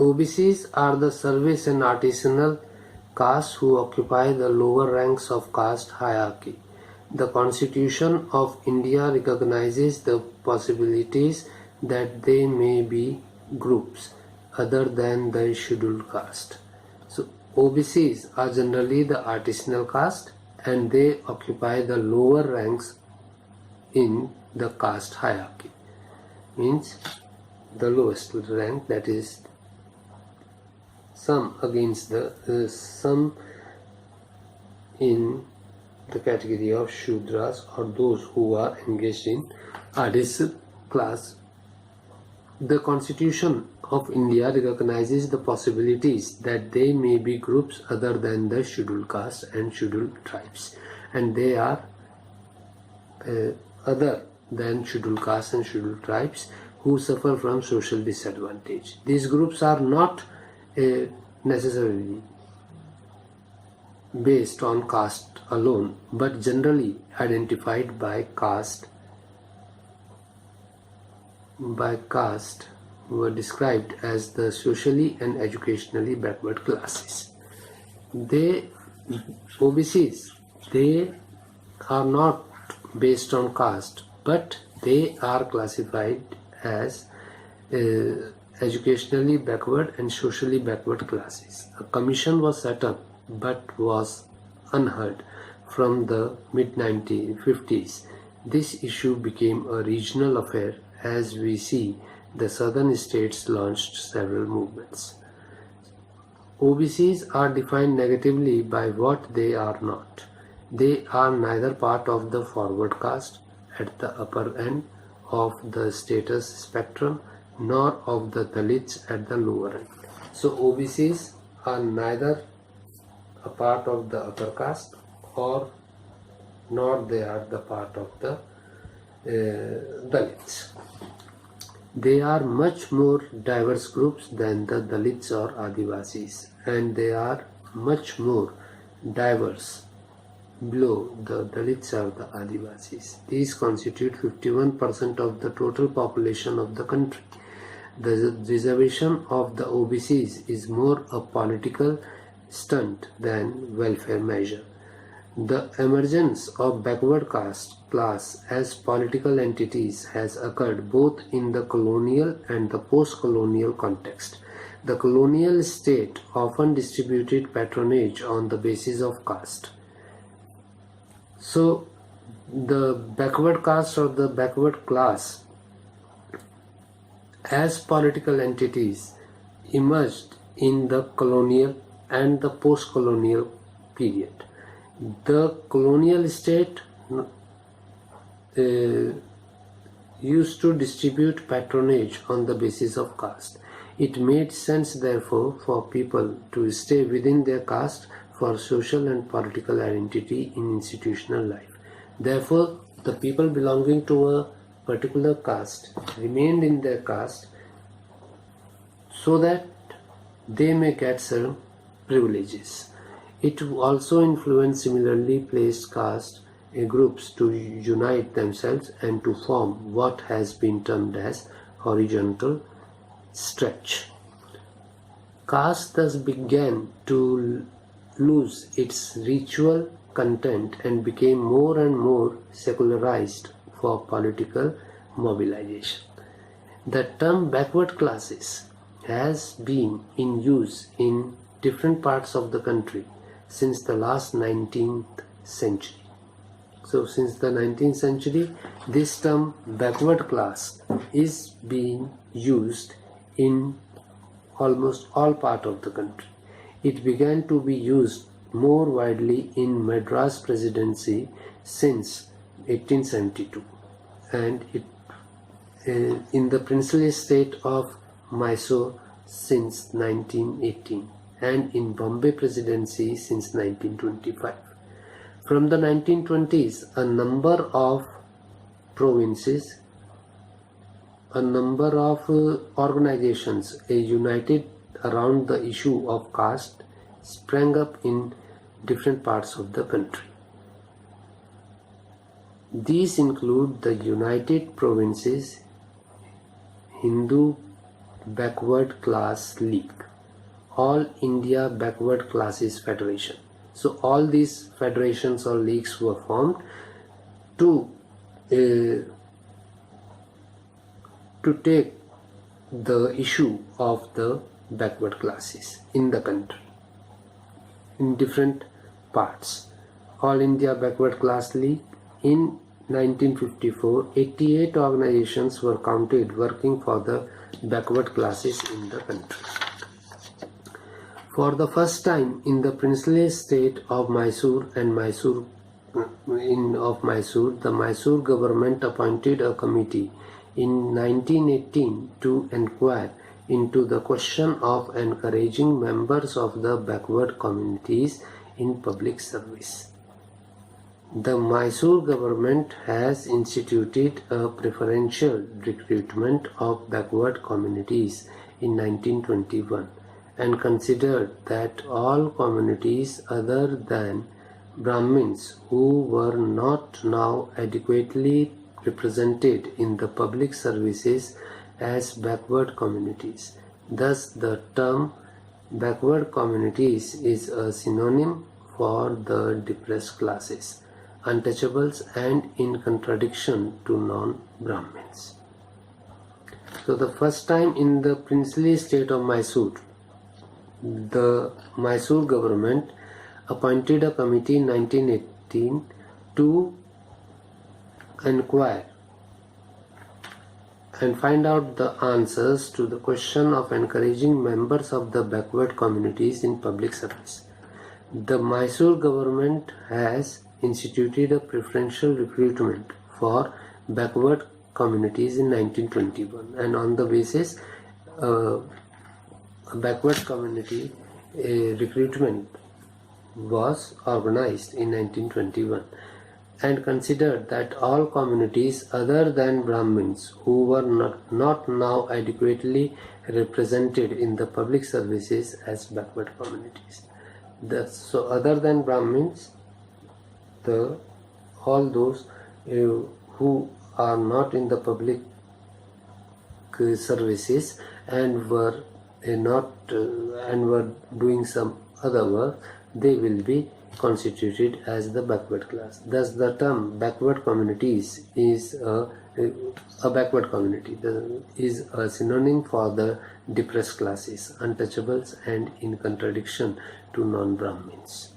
OBCs are the service and artisanal castes who occupy the lower ranks of caste hierarchy. The Constitution of India recognizes the possibilities that they may be groups other than the scheduled caste. So OBCs are generally the artisanal caste and they occupy the lower ranks in the caste hierarchy. Means the lowest rank, that is some against the some in the category of Shudras or those who are engaged in artisan class. The Constitution of India recognizes the possibilities that they may be groups other than the scheduled castes and scheduled tribes, and they are other than scheduled castes and scheduled tribes who suffer from social disadvantage. These groups are not necessarily based on caste alone, but generally identified by caste were described as the socially and educationally backward classes. OBCs, they are not based on caste, but they are classified as educationally backward and socially backward classes. A commission was set up but was unheard from the mid-1950s. This issue became a regional affair as we see the southern states launched several movements. OBCs are defined negatively by what they are not. They are neither part of the forward caste at the upper end of the status spectrum nor of the Dalits at the lower end. So OBCs are neither a part of the upper caste nor they are the part of the Dalits. They are much more diverse groups than the Dalits or Adivasis, and they are much more diverse below the Dalits or the Adivasis. These constitute 51% of the total population of the country. The reservation of the OBCs is more a political stunt than welfare measure. The emergence of backward caste class as political entities has occurred both in the colonial and the post-colonial context. The colonial state often distributed patronage on the basis of caste. So the backward caste or the backward class as political entities emerged in the colonial and the post-colonial period. The colonial state used to distribute patronage on the basis of caste. It made sense, therefore, for people to stay within their caste for social and political identity in institutional life. Therefore, the people belonging to a particular caste remained in their caste so that they may get certain privileges. It also influenced similarly placed caste groups to unite themselves and to form what has been termed as horizontal stretch. Caste thus began to lose its ritual content and became more and more secularized for political mobilization. The term backward classes has been in use in different parts of the country since the last 19th century. So since the 19th century, this term backward class is being used in almost all parts of the country. It began to be used more widely in Madras Presidency since 1872 and in the princely state of Mysore since 1918 and in Bombay Presidency since 1925. From the 1920s, a number of provinces, a number of organizations united around the issue of caste sprang up in different parts of the country. These include the United Provinces Hindu Backward Class League, All India Backward Classes Federation. So all these federations or leagues were formed to take the issue of the backward classes in the country in different parts. All India Backward Class League, in 1954, 88 organizations were counted working for the backward classes in the country. For the first time in the princely state of Mysore and the Mysore government appointed a committee in 1918 to inquire into the question of encouraging members of the backward communities in public service. The Mysore government has instituted a preferential recruitment of backward communities in 1921 and considered that all communities other than Brahmins who were not now adequately represented in the public services as backward communities. Thus, the term backward communities is a synonym for the depressed classes, untouchables, and in contradiction to non-Brahmins. So the first time in the princely state of Mysore, the Mysore government appointed a committee in 1918 to inquire and find out the answers to the question of encouraging members of the backward communities in public service. The Mysore government has instituted a preferential recruitment for backward communities in 1921, and on the basis a backward community recruitment was organized in 1921 and considered that all communities other than Brahmins who were not now adequately represented in the public services as backward communities. So other than Brahmins, all those who are not in the public services and were doing some other work, they will be constituted as the backward class. Thus, the term backward communities is a backward community is a synonym for the depressed classes, untouchables, and in contradiction to non-Brahmins.